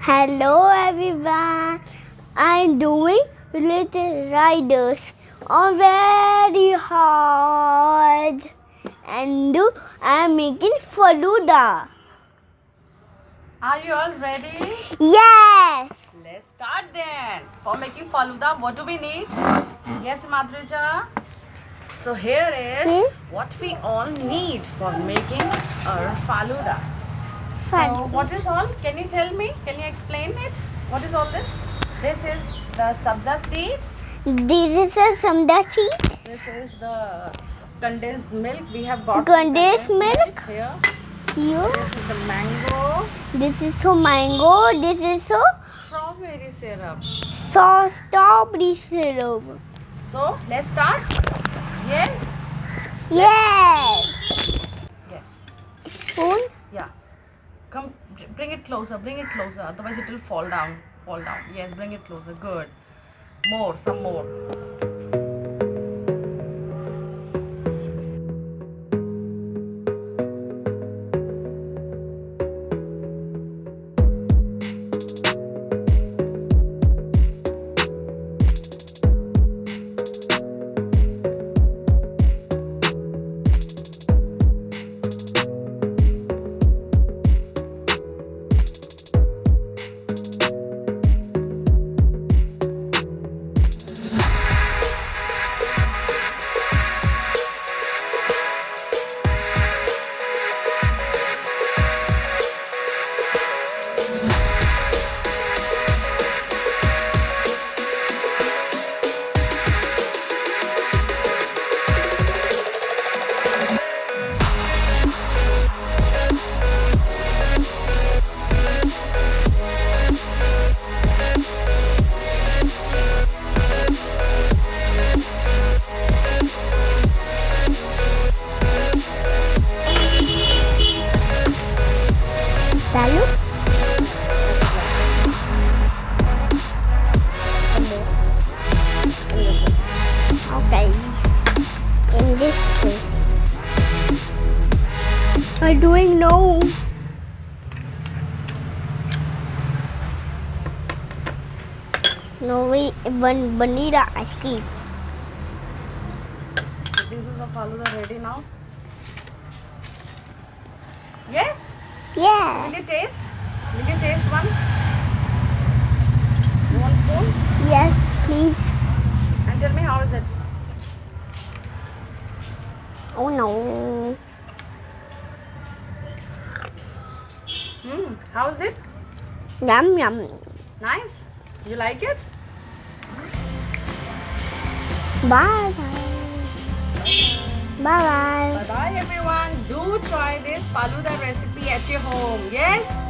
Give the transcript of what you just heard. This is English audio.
Hello everyone, I'm doing little riders on very hard and I'm making falooda. Are you all ready? Yes! Let's start then. For making falooda, what do we need? Yes, Madrija. So here is what we all need for making our falooda. So what is all? Can you tell me? Can you explain it? What is all this? This is the sabza seeds. This is a samda seed. This is the condensed milk. We have got Condensed milk. Here. Here. This is the mango. This is so mango. This is so Strawberry syrup. strawberry syrup. So let's start. Yes. Yes. Yes. Spoon. Yeah. Come, bring it closer. Bring it closer. Otherwise, it will fall down. Fall down. Yes, bring it closer. Good. More. Some more. Lalu. Okay. In this way. I'm doing no. No way, vanilla ice cream. So this is a falooda ready now. Yes. Yeah. Will you taste? Will you taste one? You want spoon? Yes, please. And tell me how is it? Oh no. How is it? Yum yum. Nice. You like it? Bye bye. Bye bye. Bye bye everyone. Do try this falooda recipe at your home. Yes?